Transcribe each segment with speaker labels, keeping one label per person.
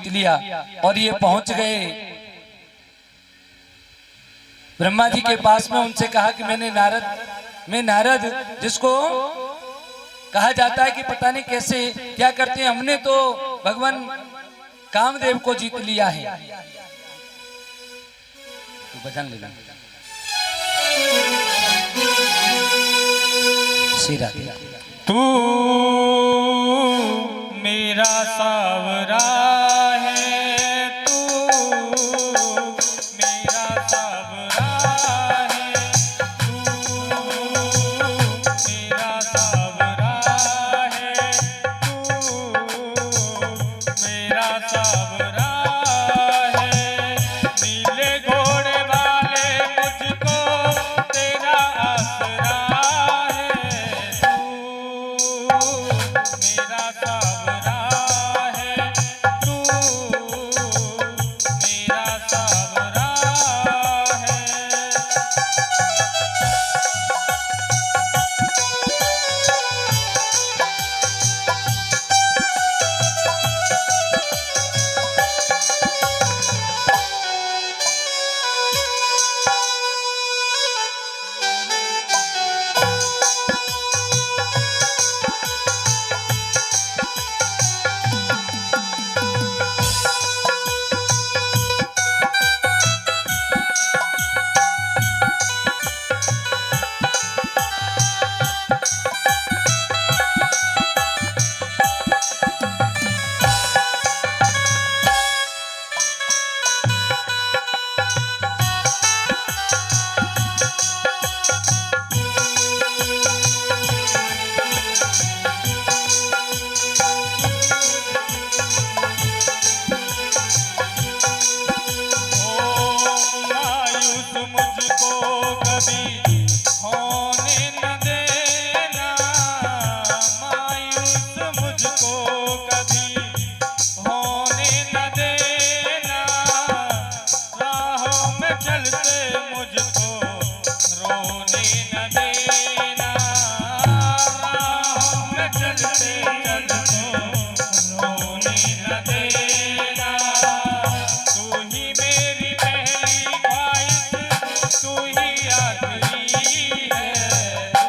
Speaker 1: जीत लिया और ये पहुंच गए ब्रह्मा जी के पास में। उनसे कहा कि मैं नारद जिसको कहा जाता है कि पता नहीं कैसे क्या करते हैं, हमने तो भगवान कामदेव को जीत लिया है। तो भजन लेना सीरा
Speaker 2: तू मेरा सावरा है, तू मेरा सावरा है, तू मेरा सावरा है, तू मेरा सावरा है। नीले घोड़े वाले मुझको तेरा आसरा है, मेरा सावरा है, तू मेरा सावरा है। मुझको कभी होने न देना, मायूस मुझको कभी होने न देना। राहों में चलते मुझको रोने न देना, राहों में चलते रोने न देना। तू ही मेरी पहली ख्वाहिश, तू ही आखिरी है, तू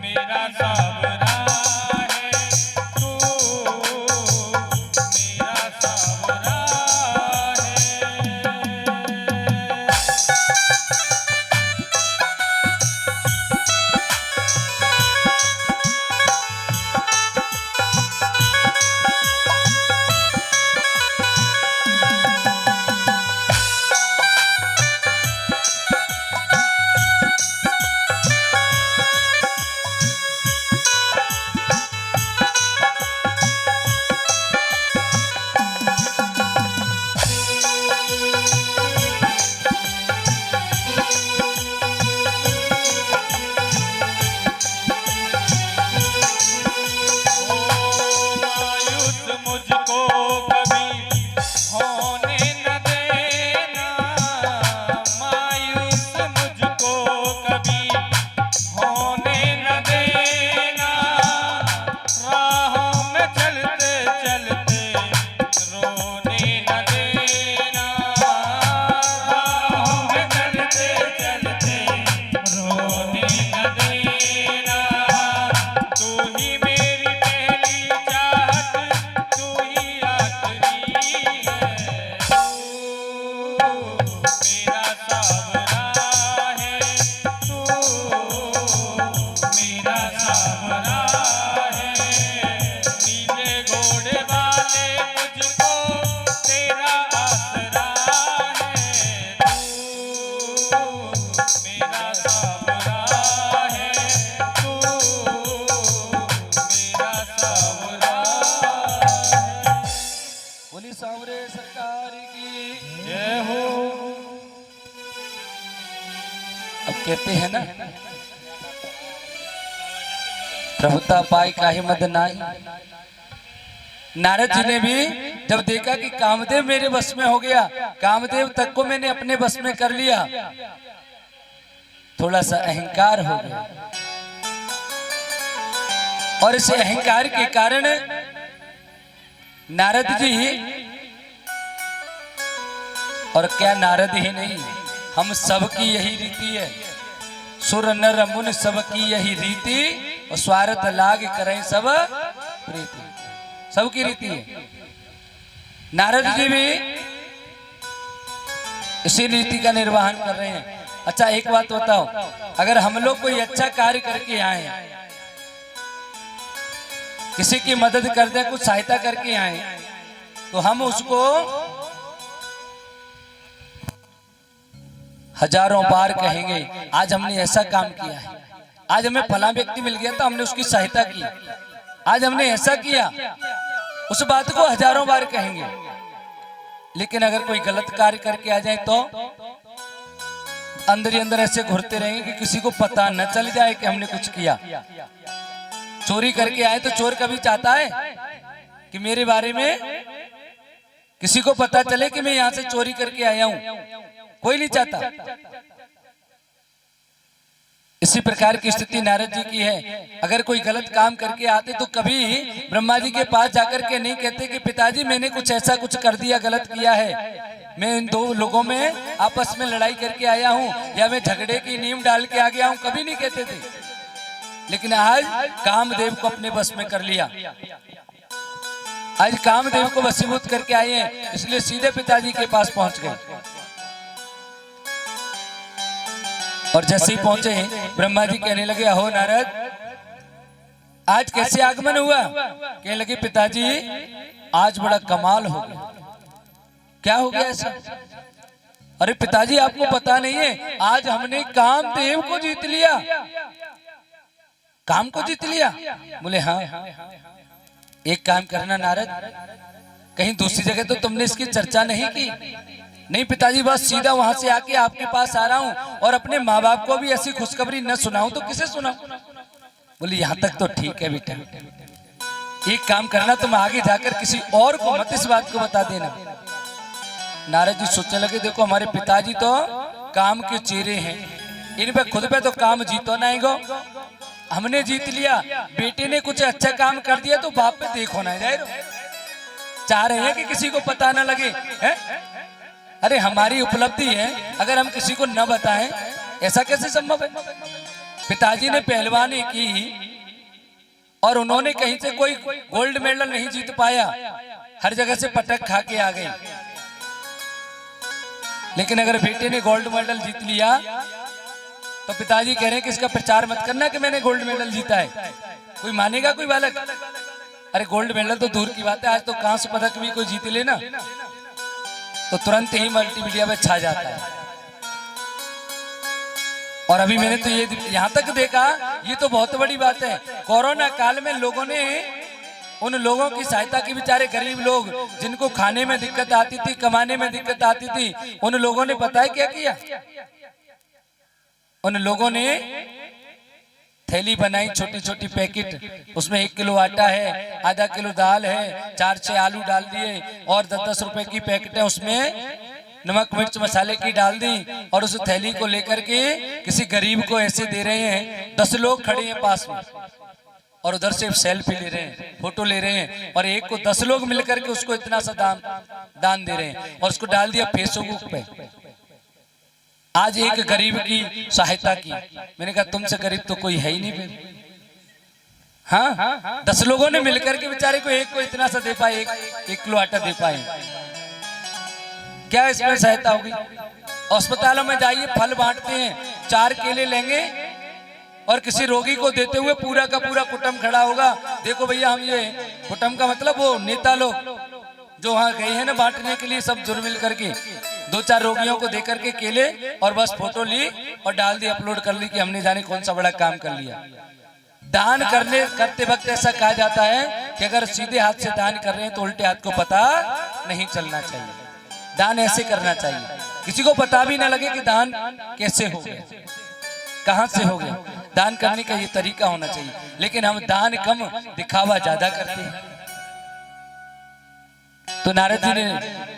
Speaker 2: मेरा सावरा है, तू मेरा सावरा है। मुझको कभी होने न देना, मायूस मुझको कभी होने न देना। राहों में चलते चलते रोने न देना, राहों में चलते चलते रोने न देना। तू ही मेरी पहली चाहत, तू ही आखिरी है, तू मेरा सावरा है, तू मेरा सावरा है। नीले घोड़े वाले मुझको तेरा आसरा है, तू मेरा सावरा है, तू मेरा सावरा है।
Speaker 1: बोली सांवरे सरकार की
Speaker 2: जय हो।
Speaker 1: अब कहते हैं ना, प्रभुता पाई काहे मद नाई। नारद जी ने भी जब देखा कि कामदेव मेरे बस में हो गया, कामदेव तक को मैंने अपने बस में कर लिया, थोड़ा सा अहंकार हो गया। और इस अहंकार के कारण नारद जी, और क्या नारद ही नहीं, हम सबकी यही रीति है। सुर नर मुनि सबकी यही रीति, और स्वार्थ लाग करें सब प्रीति, सबकी रीति है। नारद जी भी इसी रीति का निर्वहन कर रहे हैं। अच्छा एक बात बताओ, अगर हम लोग कोई अच्छा कार्य करके आए, किसी की मदद कर दे, कुछ सहायता करके आए, तो हम उसको हजारों बार कहेंगे आज हमने ऐसा काम किया है, आज हमें फला व्यक्ति मिल गया तो हमने उसकी सहायता की, आज हमने ऐसा किया, उस बात को हजारों बार कहेंगे। लेकिन अगर कोई गलत कार्य करके आ जाए तो अंदर ही अंदर ऐसे घुरते रहेंगे कि किसी को पता न चल जाए कि हमने कुछ किया। चोरी करके आए तो चोर कभी चाहता है कि मेरे बारे में किसी को पता चले कि मैं यहां से चोरी करके आया हूं? कोई नहीं चाहता। इसी प्रकार की स्थिति नारद जी की है। अगर कोई गलत काम करके आते तो कभी ब्रह्मा जी के पास जाकर के नहीं कहते कि पिताजी मैंने कुछ ऐसा कुछ कर दिया, गलत किया है, मैं इन दो लोगों में आपस में लड़ाई करके आया हूं, या मैं झगड़े की नींव डाल के आ गया हूं, कभी नहीं कहते थे। लेकिन आज कामदेव को अपने बस में कर लिया, आज कामदेव को वशीभूत करके आए हैं, इसलिए सीधे पिताजी के पास पहुंच गए। और जैसे ही पहुंचे ब्रह्मा जी कहने लगे अहो नारद, आज कैसे आगमन हुआ? कहने लगे पिताजी आज बड़ा कमाल हो गया। क्या हो गया ऐसा? अरे पिताजी आपको पता नहीं है, आज हमने कामदेव को जीत लिया। काम को जीत लिया? बोले हाँ। एक काम करना नारद, कहीं दूसरी जगह तो तुमने इसकी चर्चा नहीं की? नहीं पिताजी, बस सीधा वहां से आके आपके पास आ रहा हूं, और अपने माँ बाप को भी ऐसी खुशखबरी न सुनाऊं तो किसे सुनाऊं? बोले यहाँ तक तो ठीक है बेटा, एक काम करना, तुम आगे जाकर किसी और को मत इस बात को बता देना। नारद जी सोचने लगे देखो हमारे पिताजी तो काम के चेहरे हैं, इन पे खुद पे तो काम जीतो ना गो, हमने जीत लिया, बेटे ने कुछ अच्छा काम कर दिया तो बाप पे देखो ना जाए, चाह रहे हैं कि किसी को पता ना लगे है? अरे हमारी उपलब्धि है, अगर हम किसी को न बताएं ऐसा कैसे संभव है? पिताजी ने पहलवानी की और उन्होंने कहीं से कोई गोल्ड मेडल नहीं जीत पाया, हर जगह से पटक खा के आ गए। लेकिन अगर बेटे ने गोल्ड मेडल जीत लिया तो पिताजी कह रहे हैं कि इसका प्रचार मत करना कि मैंने गोल्ड मेडल जीता है, कोई मानेगा कोई बालक? अरे गोल्ड मेडल तो दूर की बात है, आज तो कांस्य पदक भी कोई जीत लेना तो तुरंत ही मल्टीमीडिया में छा जाता है। और अभी मैंने तो ये यहां तक देखा, ये तो बहुत बड़ी बात है, कोरोना काल में लोगों ने उन लोगों की सहायता की, बेचारे गरीब लोग जिनको खाने में दिक्कत आती थी, कमाने में दिक्कत आती थी, उन लोगों ने पता है क्या किया? उन लोगों ने थैली बनाई, छोटी छोटी पैकेट, उसमें 1 किलो आटा है, आधा किलो दाल है, 4-6 आलू डाल दिए, और 10-10 रुपए की पैकेट है, उसमें नमक मिर्च मसाले की डाल दी, और उस थैली को लेकर के किसी गरीब को ऐसे दे रहे हैं। 10 लोग खड़े हैं पास में और उधर से सेल्फी ले रहे हैं, फोटो ले रहे हैं, और एक को 10 लोग मिलकर के उसको इतना सा दान दे रहे हैं, और उसको डाल दिया फेसबुक पे। आज एक गरीब की सहायता की, मैंने कहा तुमसे गरीब तो कोई है ही नहीं। हाँ, 10 लोगों ने मिलकर के बेचारे को एक को इतना सा दे पाए, 1 किलो आटा दे पाए, क्या इसमें सहायता होगी? अस्पतालों में जाइए, फल बांटते हैं, 4 केले लेंगे और किसी रोगी को देते हुए पूरा का पूरा कुटुंब खड़ा होगा, देखो भैया हम ये, कुटुंब का मतलब वो नेता लोग जो वहां गए हैं ना बांटने के लिए, सब जुड़ मिल करके 2-4 रोगियों को देकर के केले और बस फोटो ली और डाल दी, अपलोड कर ली कि हमने जाने कौन सा बड़ा काम कर लिया। दान करते वक्त ऐसा कहा जाता है कि अगर सीधे हाथ से दान कर रहे हैं तो उल्टे हाथ को पता नहीं चलना चाहिए, दान ऐसे करना चाहिए, किसी को पता भी ना लगे कि दान कैसे हो गया, कहां से हो गया। दान करने का ये तरीका होना चाहिए, लेकिन हम दान कम दिखावा ज्यादा करते हैं। तो नारद जी ने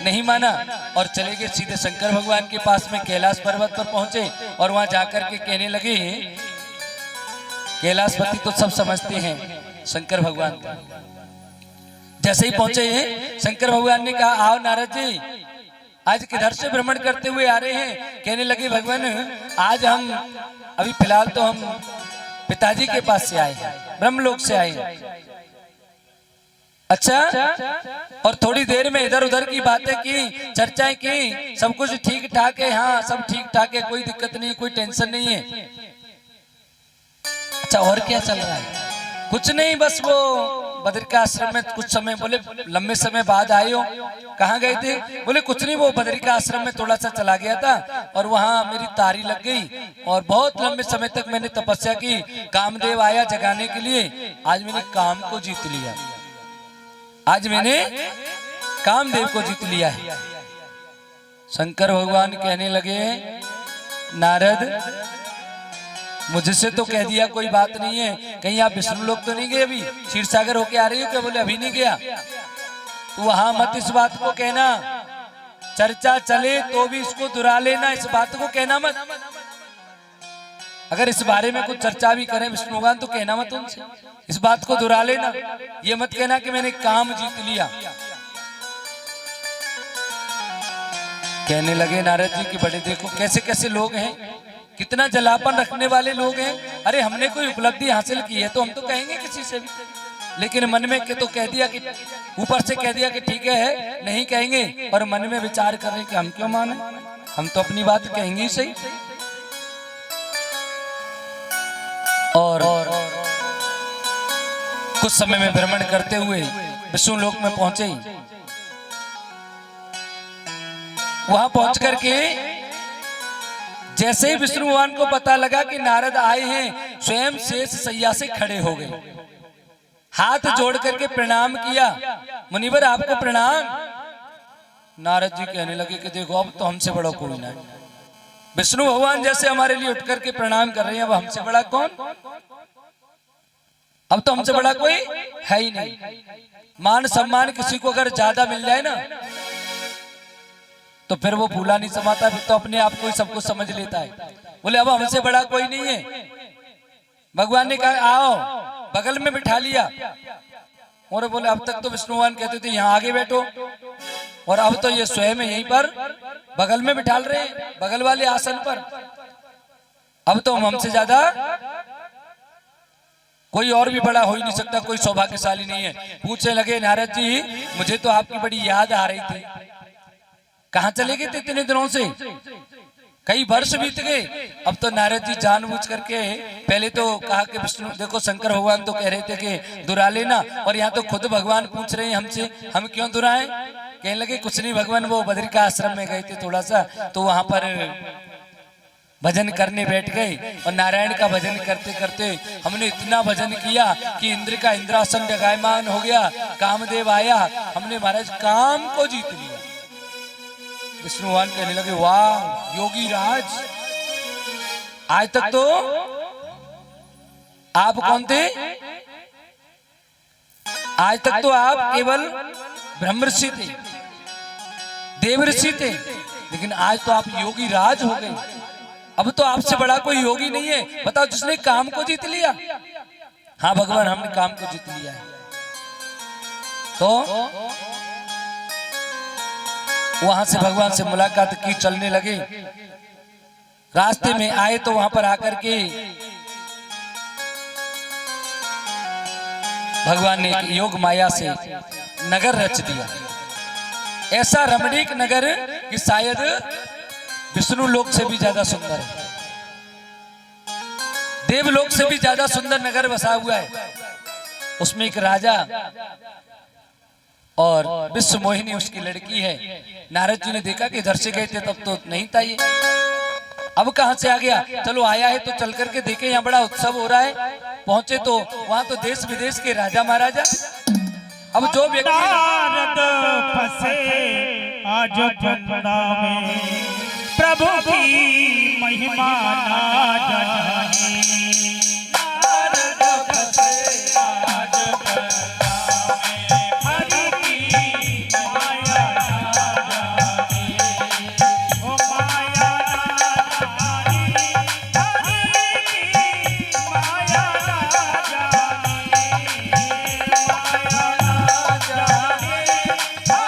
Speaker 1: नहीं माना और चले गए सीधे शंकर भगवान के पास में, कैलाश पर्वत पर पहुंचे और वहां जाकर के कहने लगे, कैलाशपति तो सब समझते हैं शंकर भगवान, जैसे ही पहुंचे शंकर भगवान ने कहा आओ नारद जी, आज किधर से भ्रमण करते हुए आ रहे हैं? कहने लगे भगवान आज हम अभी फिलहाल तो हम पिताजी के पास से आए हैं, ब्रह्मलोक से आए हैं। अच्छा, और थोड़ी देर में इधर उधर की बातें की, चर्चाएं की, सब कुछ ठीक ठाक है, हाँ सब ठीक ठाक है, कोई दिक्कत नहीं, कोई टेंशन नहीं है। अच्छा, और क्या चल रहा है? कुछ नहीं, बस वो बद्री का आश्रम में कुछ समय, बोले लंबे समय बाद आए हो, कहाँ गए थे? बोले कुछ नहीं, वो बद्री का आश्रम में थोड़ा सा चला गया था और वहां मेरी तारी लग गई और बहुत लंबे समय तक मैंने तपस्या की, कामदेव आया जगाने के लिए, आज मैंने काम को जीत लिया, आज मैंने कामदेव को जीत लिया है। शंकर भगवान कहने लगे नारद मुझसे तो कह दिया कोई बात नहीं है, कहीं आप विष्णु लोक तो नहीं गए? अभी क्षीर सागर होके आ रही हो क्या? बोले अभी नहीं गया। तो वहां मत इस बात को कहना, चर्चा चले तो भी इसको दुरा लेना, इस बात को कहना मत। अगर इस बारे में कुछ चर्चा भी करें विष्णु भगवान तो कहना मत उनसे, इस बात को दुरा लेना, ये मत कहना कि मैंने काम जीत लिया। कहने लगे नारद जी कि बड़े देखो कैसे कैसे लोग हैं, कितना जलापन रखने वाले लोग हैं। अरे हमने कोई उपलब्धि हासिल की है तो हम तो कहेंगे किसी से भी, लेकिन मन में के तो कह दिया कि ऊपर से कह दिया कि ठीक है नहीं कहेंगे, और मन में विचार कर रहे कि हम क्यों माने, हम तो अपनी बात कहेंगे ही सही। और कुछ समय में भ्रमण करते हुए विष्णु लोक में पहुंचे। वहां पहुंच करके जैसे ही विष्णु भगवान को पता लगा कि नारद आए हैं, स्वयं शेष सैया से खड़े हो गए, हाथ जोड़ करके प्रणाम किया। मुनिवर आपको प्रणाम। नारद जी कहने लगे कि देखो अब तो हमसे बड़ा कोई नहीं, विष्णु भगवान जैसे हमारे लिए उठ करके प्रणाम कर रहे हैं, अब हमसे बड़ा कौन? अब तो हमसे बड़ा कोई है ही नहीं। मान सम्मान किसी को अगर ज्यादा मिल जाए ना तो फिर वो भूला नहीं समाता, फिर तो अपने आप को ही सब कुछ समझ लेता है। बोले अब हमसे बड़ा कोई नहीं है। भगवान ने कहा आओ, बगल में बिठा लिया। और बोले अब तक तो विष्णु भगवान कहते थे यहाँ आगे बैठो, और अब तो ये स्वयं यहीं पर बगल में बिठा रहे हैं, बगल वाले आसन पर। अब तो हमसे ज्यादा कोई और भी बड़ा हो ही नहीं सकता, कोई सौभाग्यशाली नहीं है। पूछने लगे नारद जी मुझे तो आपकी बड़ी याद आ रही थी, कहाँ चले गए थे इतने दिनों से? कई वर्ष बीत गए। अब तो नारद जी जानबूझ करके पहले तो कहा कि विष्णु देखो शंकर भगवान तो कह रहे थे कि दुरा लेना, और यहाँ तो खुद भगवान पूछ रहे हैं हमसे, हम क्यों दुराएं? कहने लगे कुछ नहीं भगवान, वो बद्री का आश्रम में गए थे थोड़ा सा, तो वहां पर भजन करने बैठ गए, और नारायण का भजन करते करते हमने इतना भजन किया कि इंद्र का इंद्रासन जगायमान हो गया, कामदेव आया, हमने महाराज काम को जीत लिया। विष्णु भगवान कहने लगे वाह योगी राज, आज तक तो आप कौन थे? आज तक तो आप केवल ब्रह्मर्षि थे, देवऋषि थे, लेकिन आज तो आप योगी राज हो गए। अब तो आपसे बड़ा कोई योगी नहीं है। बताओ जिसने काम को जीत लिया। हाँ भगवान हमने काम को जीत लिया है। तो वहां से भगवान से मुलाकात की, चलने लगे। रास्ते में आए तो वहां पर आकर के भगवान ने एक योग माया से नगर रच दिया, ऐसा रमणीक नगर कि शायद विष्णु लोक से भी ज्यादा सुंदर है, देवलोक से भी ज्यादा सुंदर नगर बसा हुआ है। उसमें एक राजा और विश्व मोहिनी उसकी लड़की है। नारद जी ने देखा कि इधर से गए थे तब तो नहीं था ये, अब कहां से आ गया? चलो आया है तो चल करके देखे, यहाँ बड़ा उत्सव हो रहा है। पहुंचे तो वहां तो देश विदेश के राजा महाराजा। अब जो व्यक्ति
Speaker 2: आज वृंदा में प्रभु की महिमा ना जाने,